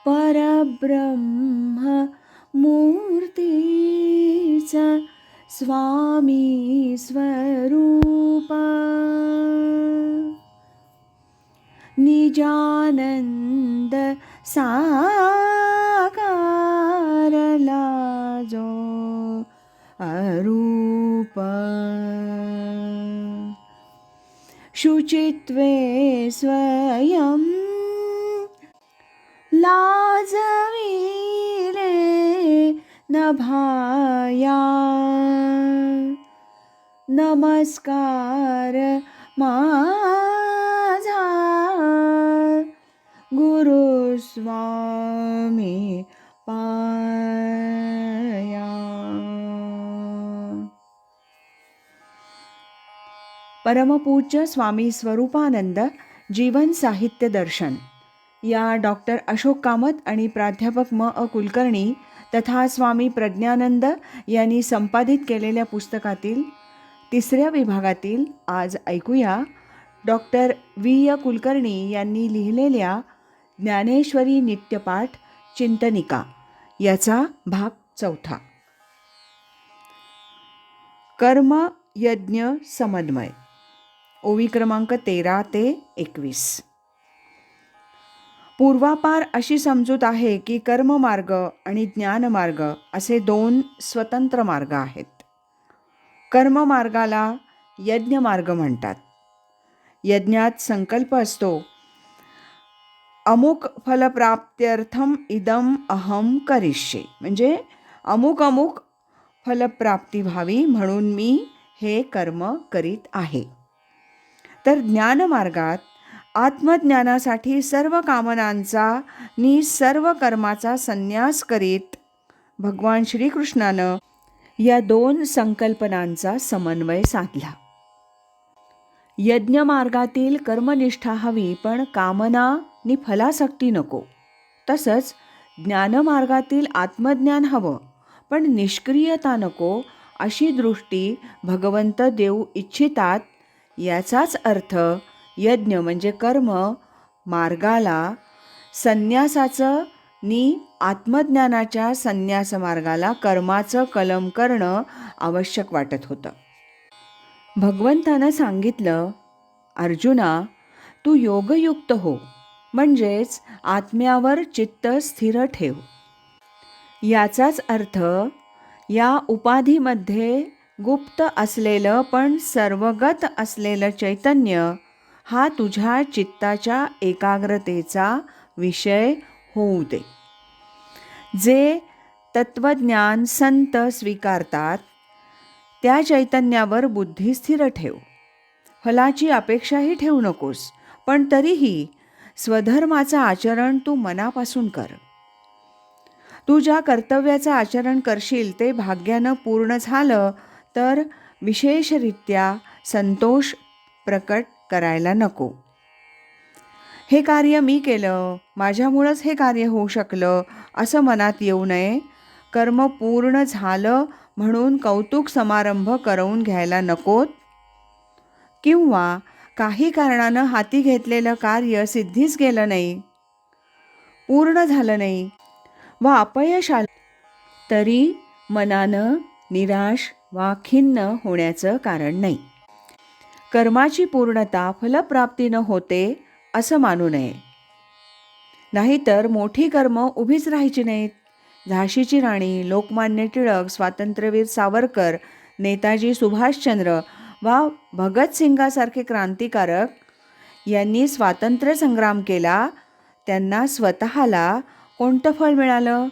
परब्रह्म मूर्तीचा स्वामी स्वरूपा निजानंद साकारला जो अरूप शुचित्वे स्वयं लाजविले नभाया नमस्कार माझा गुरुस्वामी पाया. परमपूज्य स्वामी स्वरूपानंद जीवन साहित्य दर्शन या डॉक्टर अशोक कामत आणि प्राध्यापक कुलकर्णी तथा स्वामी प्रज्ञानंद यांनी संपादित केलेल्या पुस्तकातील 3ऱ्या विभागातील आज ऐकूया डॉक्टर कुलकर्णी यांनी लिहिलेल्या ज्ञानेश्वरी नित्यपाठ चिंतनिका याचा भाग 4. कर्म यज्ञ समन्वय, ओवी क्रमांक 13 ते 21. पूर्वापार अशी समजूत आहे की कर्ममार्ग आणि ज्ञानमार्ग असे 2 स्वतंत्र मार्ग आहेत. कर्ममार्गाला यज्ञमार्ग म्हणतात. यज्ञात संकल्प असतो, अमुक फलप्राप्त्यर्थम इदम अहम करिष्ये, म्हणजे अमुक अमुक फलप्राप्ती व्हावी म्हणून मी हे कर्म करीत आहे. तर ज्ञानमार्गात आत्मज्ञानासाठी सर्व कामनांचा नि सर्व कर्माचा संन्यास करीत भगवान श्रीकृष्णानं या 2 संकल्पनांचा समन्वय साधला. यज्ञमार्गातील कर्मनिष्ठा हवी पण कामना नि फलासक्ती नको. तसंच ज्ञानमार्गातील आत्मज्ञान हवं पण निष्क्रियता नको अशी दृष्टी भगवंत देऊ इच्छितात. याचाच अर्थ यज्ञ म्हणजे कर्म मार्गाला संन्यासाचं नि आत्मज्ञानाच्या संन्यास मार्गाला कर्माचं कलम करणं आवश्यक वाटत होतं. भगवंतानं सांगितलं, अर्जुना तू योगयुक्त हो, म्हणजेच आत्म्यावर चित्त स्थिर ठेव. याचाच अर्थ या उपाधीमध्ये गुप्त असलेलं पण सर्वगत असलेलं चैतन्य हा तुझ्या चित्ताच्या एकाग्रतेचा विषय होऊ दे. जे तत्वज्ञान संत स्वीकारतात त्या चैतन्यावर बुद्धी स्थिर ठेव. फलाची अपेक्षाही ठेवू नकोस, पण तरीही स्वधर्माचं आचरण तू मनापासून कर. तू ज्या कर्तव्याचं आचरण करशील ते भाग्यानं पूर्ण झालं तर विशेषरित्या संतोष प्रकट करायला नको. हे कार्य मी केलं, माझ्यामुळंच हे कार्य होऊ शकलं असं मनात येऊ नये. कर्म पूर्ण झालं म्हणून कौतुक समारंभ करवून घ्यायला नकोत किंवा काही कारणानं हाती घेतलेलं कार्य सिद्धीच गेलं नाही, पूर्ण झालं नाही वा अपयश आलं तरी मनानं निराश वा खिन्न होण्याचं कारण नाही. कर्माची पूर्णता फलप्राप्तीनं होते असं मानू नये. नाहीतर मोठी कर्म उभीच राहायची नाहीत. झाशीची राणी, लोकमान्य टिळक, स्वातंत्र्यवीर सावरकर, नेताजी सुभाषचंद्र वा भगतसिंगासारखे क्रांतिकारक यांनी स्वातंत्र्य संग्राम केला. त्यांना स्वतःला कोणतं फळ मिळालं?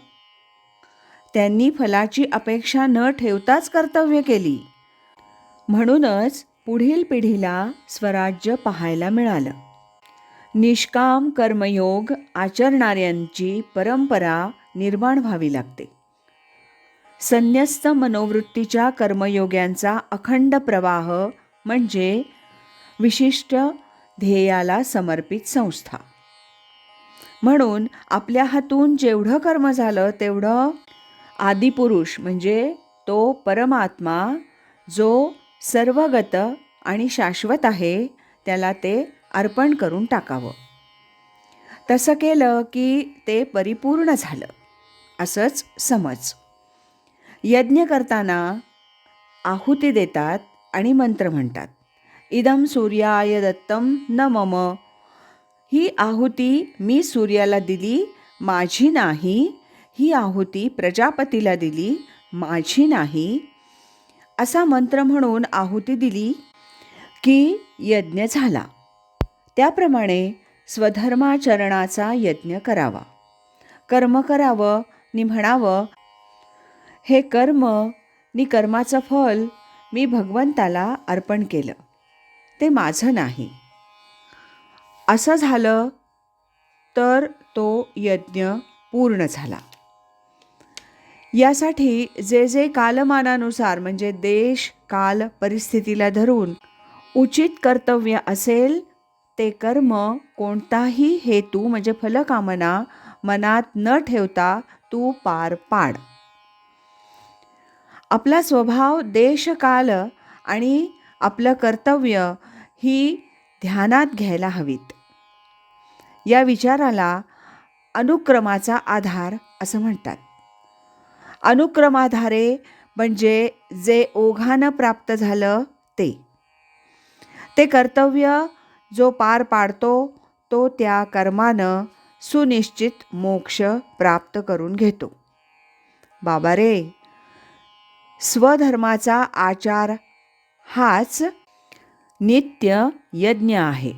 त्यांनी फलाची अपेक्षा न ठेवताच कर्तव्य केली. म्हणूनच पुढील पिढीला स्वराज्य पाहायला मिळालं. निष्काम कर्मयोग आचरणाऱ्यांची परंपरा निर्माण व्हावी लागते. संन्यस्त मनोवृत्तीच्या कर्मयोग्यांचा अखंड प्रवाह म्हणजे विशिष्ट ध्येयाला समर्पित संस्था. म्हणून आपल्या हातून जेवढं कर्म झालं तेवढं आदिपुरुष म्हणजे तो परमात्मा जो सर्वगत आणि शाश्वत आहे त्याला ते अर्पण करून टाकावं. तसं केलं की ते परिपूर्ण झालं असंच समज. यज्ञ करताना आहुती देतात आणि मंत्र म्हणतात. इदं सूर्याय दत्तम न मम. ही आहुती मी सूर्याला दिली, माझी नाही. ही आहुती प्रजापतीला दिली, माझी नाही. असा मंत्र म्हणून आहुती दिली की यज्ञ झाला. त्याप्रमाणे स्वधर्माचरणाचा यज्ञ करावा. कर्म करावं नि म्हणावं, हे कर्म नि कर्माचं फल मी भगवंताला अर्पण केलं, ते माझं नाही. असं झालं तर तो यज्ञ पूर्ण झाला. यासाठी जे जे कालमानानुसार म्हणजे देश काल परिस्थितीला धरून उचित कर्तव्य असेल ते कर्म कोणताही हेतू म्हणजे फलकामना मनात न ठेवता तू पार पाड. आपला स्वभाव देश काल आणि आपलं कर्तव्य ही ध्यानात घ्यायला हवीत. या विचाराला अनुक्रमाचा आधार असं म्हणतात. अनुक्रमाधारे म्हणजे जे ओघानं प्राप्त झालं ते कर्तव्य जो पार पाडतो तो त्या कर्मानं सुनिश्चित मोक्ष प्राप्त करून घेतो. बाबा रे, स्वधर्माचा आचार हाच नित्य यज्ञ आहे.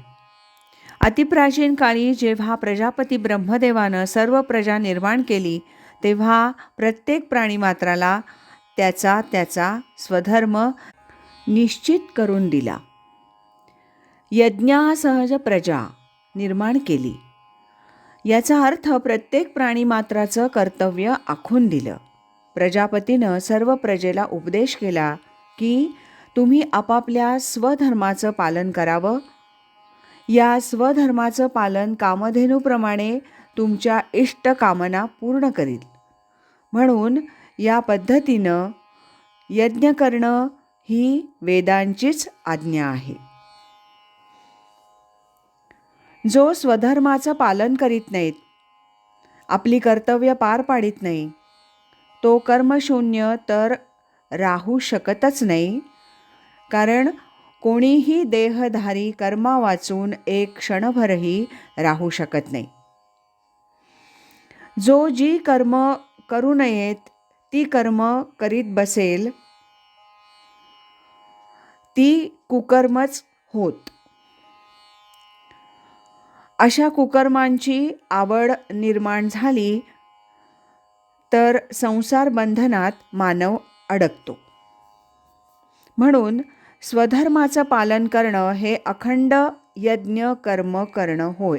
अतिप्राचीन काळी जेव्हा प्रजापती ब्रह्मदेवानं सर्व प्रजा निर्माण केली तेव्हा प्रत्येक प्राणीमात्राला त्याचा त्याचा स्वधर्म निश्चित करून दिला. यज्ञासहज प्रजा निर्माण केली. याचा अर्थ प्रत्येक प्राणीमात्राचं कर्तव्य आखून दिलं. प्रजापतीनं सर्व प्रजेला उपदेश केला की तुम्ही आपापल्या स्वधर्माचं पालन करावं. या स्वधर्माचं पालन कामधेनूप्रमाणे तुमच्या इष्टकामना पूर्ण करील. म्हणून या पद्धतीनं यज्ञ करणं ही वेदांचीच आज्ञा आहे. जो स्वधर्माचं पालन करीत नाहीत, आपली कर्तव्य पार पाडित नाही, तो कर्मशून्य तर राहू शकतच नाही. कारण कोणीही देहधारी कर्मा वाचून एक क्षणभरही राहू शकत नाही. जो जी कर्म करू नयेत ती कर्म करीत बसेल ती कुकर्मच होत. अशा कुकर्मांची आवड निर्माण झाली तर संसार बंधनात मानव अडकतो. म्हणून स्वधर्माचं पालन करणं हे अखंड यज्ञ कर्म करणं होय.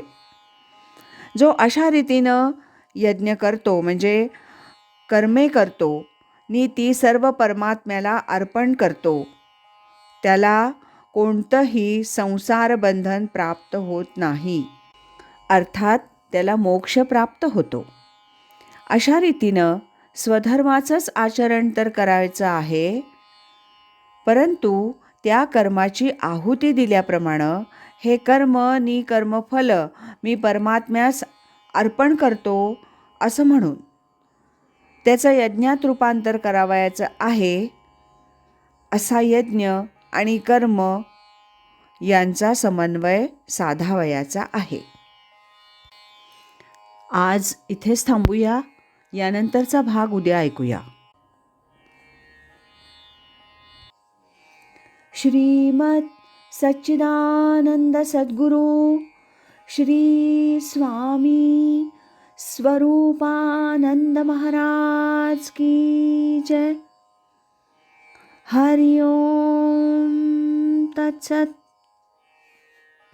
जो अशा रीतीनं यज्ञ करतो म्हणजे कर्मे करतो नि ती सर्व परमात्म्याला अर्पण करतो त्याला कोणतंही संसार बंधन प्राप्त होत नाही. अर्थात त्याला मोक्ष प्राप्त होतो. अशा रीतीनं स्वधर्माचंच आचरण तर करायचं आहे, परंतु त्या कर्माची आहुती दिल्याप्रमाणे हे कर्म नि कर्मफल मी परमात्म्यास अर्पण करतो असं म्हणून त्याचं यज्ञात रूपांतर करावयाचं आहे. असा यज्ञ आणि कर्म यांचा समन्वय साधावयाचा आहे. आज इथेच थांबूया. यानंतरचा भाग उद्या ऐकूया. श्रीमद सच्चिदानंद सद्गुरु श्री स्वामी स्वरूपानंद महाराज की जय. हरि ओम तत्सत.